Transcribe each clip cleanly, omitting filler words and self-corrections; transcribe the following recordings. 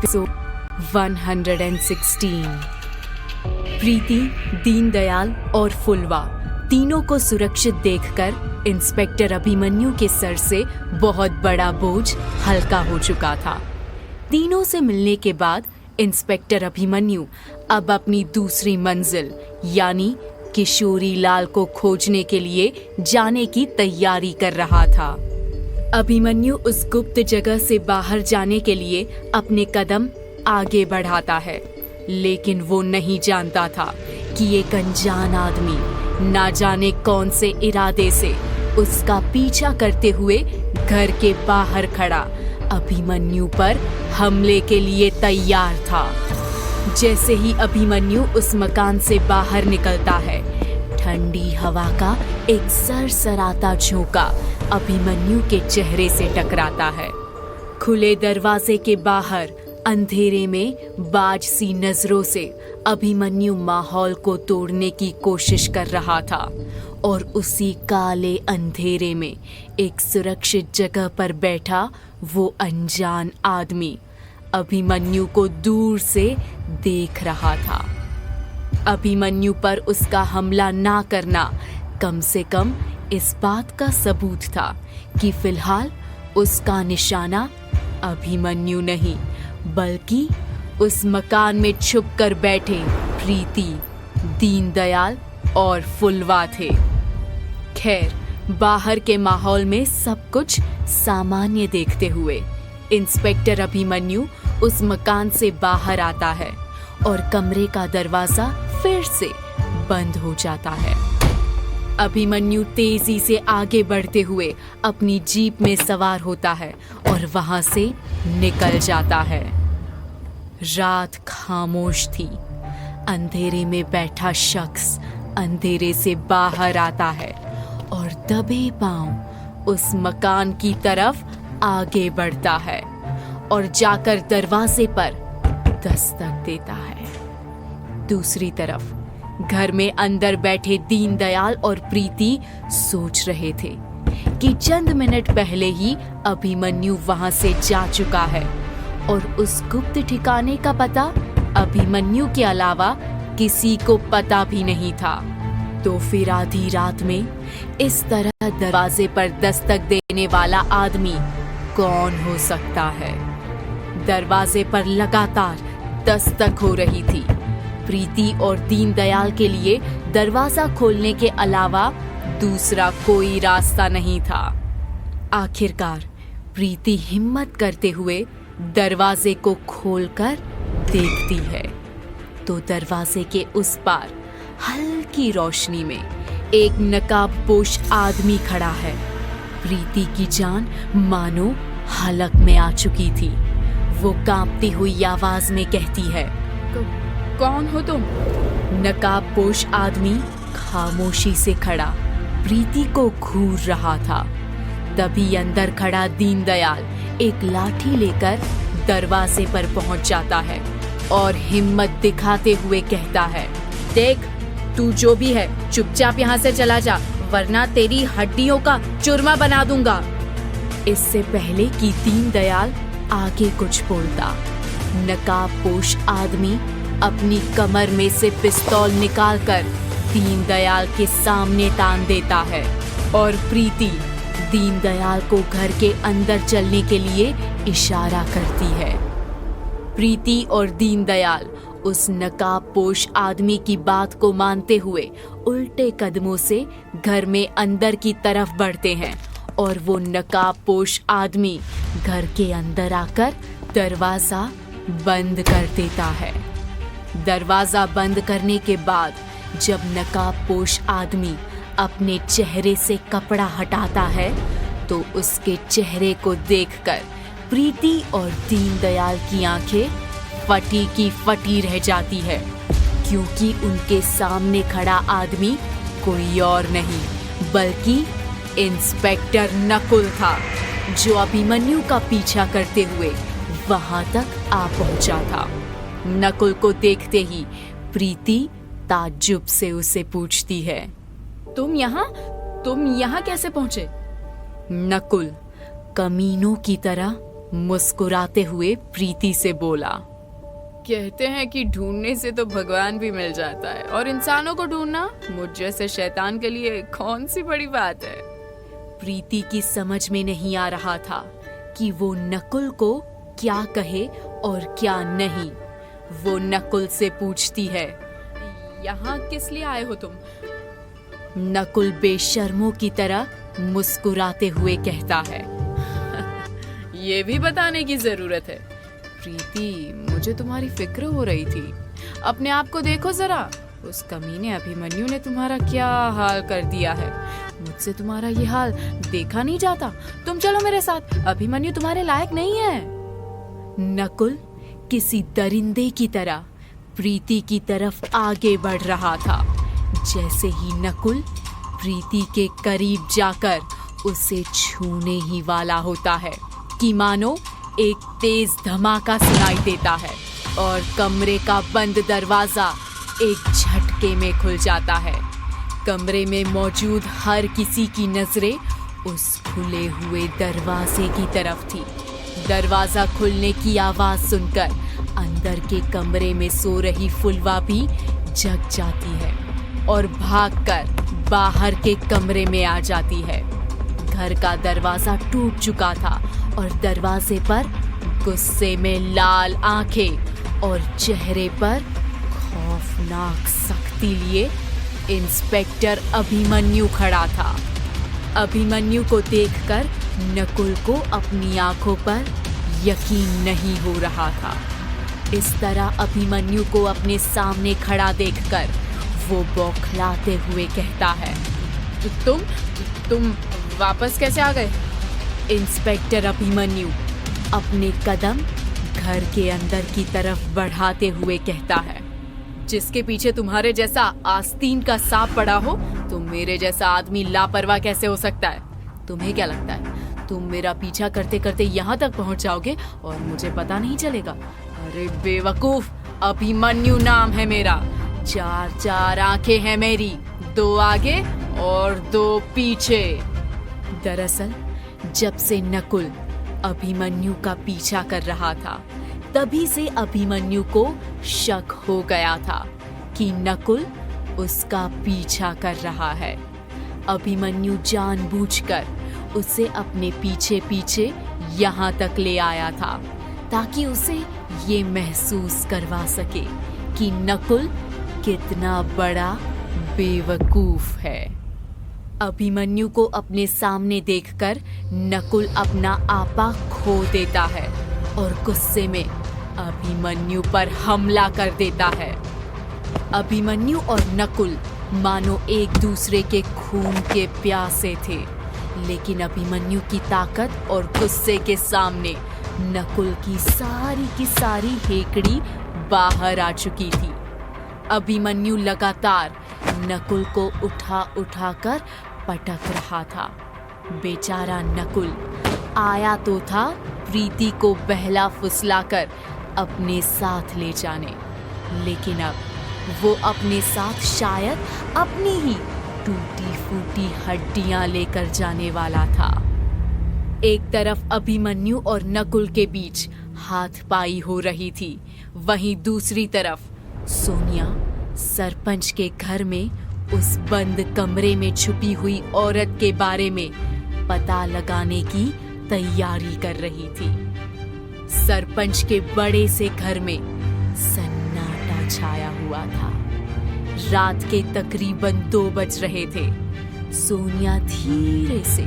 Episode 116। प्रीति, दीनदयाल और फुलवा तीनों को सुरक्षित देखकर इंस्पेक्टर अभिमन्यु के सर से बहुत बड़ा बोझ हल्का हो चुका था। तीनों से मिलने के बाद इंस्पेक्टर अभिमन्यु अब अपनी दूसरी मंजिल यानी किशोरी लाल को खोजने के लिए जाने की तैयारी कर रहा था। अभिमन्यु उस गुप्त जगह से बाहर जाने के लिए अपने कदम आगे बढ़ाता है, लेकिन वो नहीं जानता था कि एक अनजान आदमी ना जाने कौन से इरादे से उसका पीछा करते हुए घर के बाहर खड़ा अभिमन्यु पर हमले के लिए तैयार था। जैसे ही अभिमन्यु उस मकान से बाहर निकलता है, ठंडी हवा का एक सरसराता झोंका अभिमन्यु के चेहरे से टकराता है। खुले दरवाजे के बाहर अंधेरे में बाज सी नजरों से अभिमन्यु माहौल को तोड़ने की कोशिश कर रहा था और उसी काले अंधेरे में एक सुरक्षित जगह पर बैठा वो अनजान आदमी अभिमन्यु को दूर से देख रहा था। अभिमन्यु पर उसका हमला ना करना कम से कम इस बात का सबूत था कि फिलहाल उसका निशाना अभिमन्यु नहीं बल्कि उस मकान में छुपकर बैठे प्रीति, दीनदयाल और फुलवा थे। खैर, बाहर के माहौल में सब कुछ सामान्य देखते हुए इंस्पेक्टर अभिमन्यु उस मकान से बाहर आता है और कमरे का दरवाजा फिर से बंद हो जाता है। अभिमन्यु तेजी से आगे बढ़ते हुए अपनी जीप में सवार होता है और वहां से निकल जाता है। रात खामोश थी। अंधेरे में बैठा शख्स अंधेरे से बाहर आता है और दबे पांव उस मकान की तरफ आगे बढ़ता है और जाकर दरवाजे पर दस्तक देता है। दूसरी तरफ घर में अंदर बैठे दीनदयाल और प्रीति सोच रहे थे कि चंद मिनट पहले ही अभिमन्यु वहां से जा चुका है और उस गुप्त ठिकाने का पता अभिमन्यु के अलावा किसी को पता भी नहीं था। तो फिर आधी रात में इस तरह दरवाजे पर दस्तक देने वाला आदमी कौन हो सकता है? दरवाजे पर लगातार दस्तक हो रही थी। प्रीति और दीनदयाल के लिए दरवाजा खोलने के अलावा दूसरा कोई रास्ता नहीं था। आखिरकार प्रीति हिम्मत करते हुए दरवाजे को खोलकर देखती है तो दरवाजे के उस पार हल्की रोशनी में एक नकाबपोश आदमी खड़ा है। प्रीति की जान मानो हलक में आ चुकी थी। वो कांपती हुई आवाज में कहती है, कौन हो तुम? नकाबपोश आदमी खामोशी से खड़ा प्रीति को घूर रहा था। तभी अंदर खड़ा दीनदयाल एक लाठी लेकर दरवाजे पर पहुंच जाता है और हिम्मत दिखाते हुए कहता है, देख, तू जो भी है चुपचाप यहाँ से चला जा, वरना तेरी हड्डियों का चूरमा बना दूंगा। इससे पहले कि दीनदयाल आगे कुछ बोलता, नकाबपोश आदमी अपनी कमर में से पिस्तौल निकालकर दीनदयाल के सामने तान देता है और प्रीति दीनदयाल को घर के अंदर चलने के लिए इशारा करती है। प्रीति और दीनदयाल उस नकाबपोश आदमी की बात को मानते हुए उल्टे कदमों से घर में अंदर की तरफ बढ़ते हैं और वो नकाबपोश आदमी घर के अंदर आकर दरवाजा बंद कर देता है। दरवाजा बंद करने के बाद जब नकाबपोश आदमी अपने चेहरे से कपड़ा हटाता है तो उसके चेहरे को देखकर प्रीति और दीनदयाल की आंखें फटी की फटी रह जाती है, क्योंकि उनके सामने खड़ा आदमी कोई और नहीं बल्कि इंस्पेक्टर नकुल था, जो अभिमन्यु का पीछा करते हुए वहां तक आ पहुंचा था। नकुल को देखते ही प्रीति ताज्जुब से उसे पूछती है, तुम यहाँ कैसे पहुंचे? नकुल कमीनों की तरह मुस्कुराते हुए प्रीति से बोला। कहते हैं कि ढूंढने से तो भगवान भी मिल जाता है, और इंसानों को ढूंढना मुझ जैसे शैतान के लिए कौन सी बड़ी बात है। प्रीति की समझ में नहीं आ रहा था कि वो नकुल को क्या कहे और क्या नहीं। वो नकुल से पूछती है, यहाँ किस लिए आए हो तुम? नकुल बेशर्मों की तरह मुस्कुराते हुए कहता है, ये भी बताने की जरूरत है। प्रीति, मुझे तुम्हारी फिक्र हो रही थी। अपने आप को देखो जरा, उस कमीने अभिमन्यु ने तुम्हारा क्या हाल कर दिया है। मुझसे तुम्हारा ये हाल देखा नहीं जाता। तुम चलो मेरे साथ, अभिमन्यु तुम्हारे लायक नहीं है। नकुल किसी दरिंदे की तरह प्रीति की तरफ आगे बढ़ रहा था। जैसे ही नकुल प्रीति के करीब जाकर उसे छूने ही वाला होता है कि मानो एक तेज धमाका सुनाई देता है और कमरे का बंद दरवाजा एक झटके में खुल जाता है। कमरे में मौजूद हर किसी की नजरें उस खुले हुए दरवाजे की तरफ थी। दरवाजा खुलने की आवाज सुनकर अंदर के कमरे में सो रही फुलवा भी जग जाती है और भागकर बाहर के कमरे में आ जाती है। घर का दरवाजा टूट चुका था और दरवाजे पर गुस्से में लाल आंखें और चेहरे पर खौफनाक सख्ती लिए इंस्पेक्टर अभिमन्यु खड़ा था। अभिमन्यु को देखकर नकुल को अपनी आंखों पर यकीन नहीं हो रहा था। इस तरह अभिमन्यु को अपने सामने खड़ा देखकर वो बौखलाते हुए कहता है, तुम वापस कैसे आ गए? इंस्पेक्टर अभिमन्यु अपने कदम घर के अंदर की तरफ बढ़ाते हुए कहता है, जिसके पीछे तुम्हारे जैसा आस्तीन का सांप पड़ा हो, तो मेरे जैसा आदमी लापरवाह कैसे हो सकता है? तुम्हें क्या लगता है तुम मेरा पीछा करते करते यहाँ तक पहुँच जाओगे और मुझे पता नहीं चलेगा? अरे बेवकूफ, अभिमन्यु नाम है मेरा। 4 आंखें हैं मेरी, 2 आगे और 2 पीछे। दरअसल जब से नकुल अभिमन्यु का पीछा कर रहा था, तभी से अभिमन्यु को शक हो गया था कि नकुल उसका पीछा कर रहा है। अभिमन्यु जानबूझकर उसे अपने पीछे पीछे यहाँ तक ले आया था ताकि उसे ये महसूस करवा सके कि नकुल कितना बड़ा बेवकूफ है। अभिमन्यु को अपने सामने देखकर नकुल अपना आपा खो देता है और गुस्से में अभिमन्यु पर हमला कर देता है। अभिमन्यु और नकुल मानो एक दूसरे के खून के प्यासे थे, लेकिन अभिमन्यु की ताकत और गुस्से के सामने नकुल की सारी हेकड़ी बाहर आ चुकी थी। अभिमन्यु लगातार नकुल को उठा कर पटक रहा था। बेचारा नकुल आया तो था प्रीति को बहला फुसलाकर अपने साथ ले जाने, लेकिन अब वो अपने साथ शायद अपनी ही टूटी फूटी हड्डियां लेकर जाने वाला था। एक तरफ अभिमन्यु और नकुल के बीच हाथपाई हो रही थी, वहीं दूसरी तरफ सोनिया सरपंच के घर में उस बंद कमरे में छुपी हुई औरत के बारे में पता लगाने की तैयारी कर रही थी। सरपंच के बड़े से घर में सन्नाटा छाया हुआ था। रात के तकरीबन 2 बज रहे थे। सोनिया धीरे से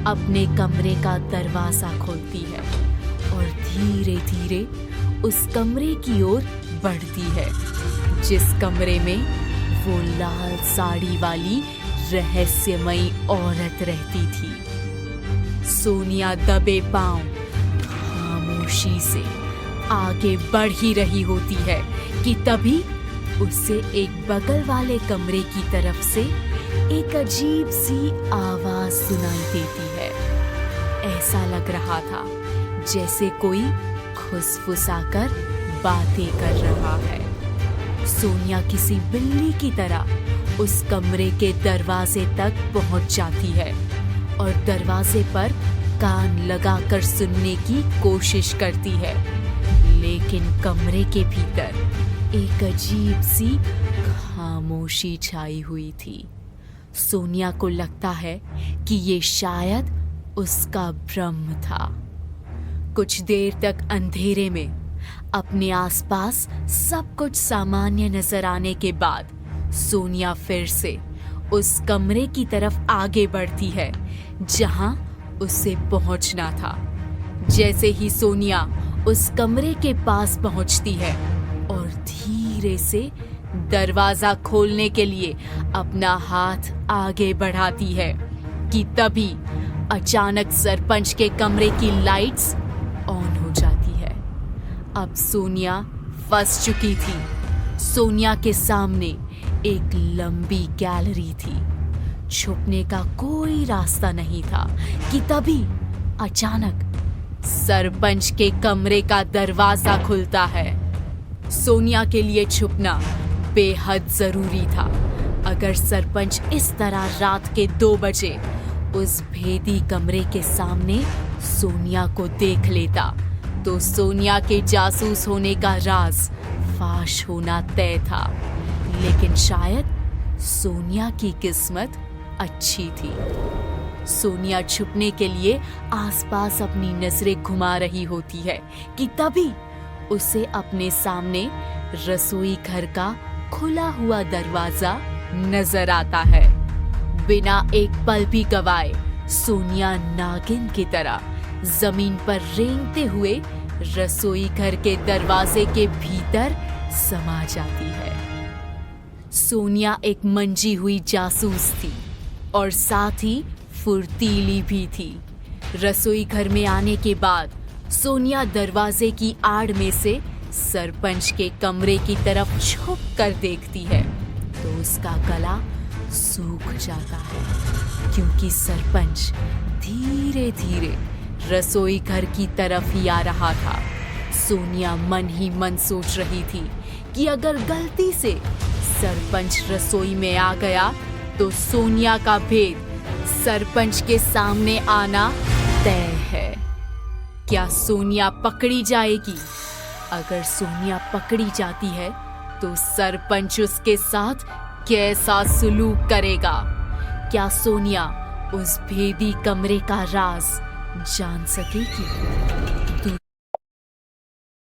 अपने कमरे का दरवाजा खोलती है और धीरे धीरे उस कमरे की ओर बढ़ती है जिस कमरे में वो लाल साड़ी वाली रहस्यमयी औरत रहती थी। सोनिया दबे पांव खामोशी से आगे बढ़ ही रही होती है कि तभी उससे एक बगल वाले कमरे की तरफ से एक अजीब सी आवाज सुनाई देती है। ऐसा लग रहा था जैसे कोई खुसफुसाकर बातें कर रहा है। सोनिया किसी बिल्ली की तरह उस कमरे के दरवाजे तक पहुंच जाती है और दरवाजे पर कान लगाकर सुनने की कोशिश करती है, लेकिन कमरे के भीतर एक अजीब सी खामोशी छाई हुई थी। सोनिया को लगता है कि ये शायद उसका भ्रम था। कुछ देर तक अंधेरे में अपने आसपास सब कुछ सामान्य नजर आने के बाद सोनिया फिर से उस कमरे की तरफ आगे बढ़ती है जहां उसे पहुंचना था। जैसे ही सोनिया उस कमरे के पास पहुंचती है और धीरे से दरवाजा खोलने के लिए अपना हाथ आगे बढ़ाती है कि तभी अचानक सरपंच के कमरे की लाइट्स ऑन हो जाती है। अब सोनिया फंस चुकी थी। सोनिया के सामने एक लंबी गैलरी थी। छुपने का कोई रास्ता नहीं था कि तभी अचानक सरपंच के कमरे का दरवाजा खुलता है। सोनिया के लिए छुपना बेहद जरूरी था। अगर सरपंच इस तरह रात के 2 बजे उस भेदी कमरे के सामने सोनिया को देख लेता तो सोनिया के जासूस होने का राज फाश होना तय था। लेकिन शायद सोनिया की किस्मत अच्छी थी। सोनिया छुपने के लिए आसपास अपनी नजरें घुमा रही होती है कि तभी उसे अपने सामने रसोई घर का खुला हुआ दरवाजा नजर आता है। बिना एक पल भी गवाए सोनिया नागिन की तरह जमीन पर रेंगते हुए रसोई घर के दरवाजे के भीतर समा जाती है। सोनिया एक मंजी हुई जासूस थी और साथ ही फुर्तीली भी थी। रसोई घर में आने के बाद सोनिया दरवाजे की आड़ में से सरपंच के कमरे की तरफ छुप कर देखती है तो उसका गला सूख जाता है, क्योंकि सरपंच धीरे धीरे रसोई घर की तरफ ही आ रहा था। सोनिया मन ही मन सोच रही थी कि अगर गलती से सरपंच रसोई में आ गया तो सोनिया का भेद सरपंच के सामने आना तय है। क्या सोनिया पकड़ी जाएगी? अगर सोनिया पकड़ी जाती है तो सरपंच उसके साथ कैसा सुलूक करेगा? क्या सोनिया उस भेदी कमरे का राज जान सकेगी?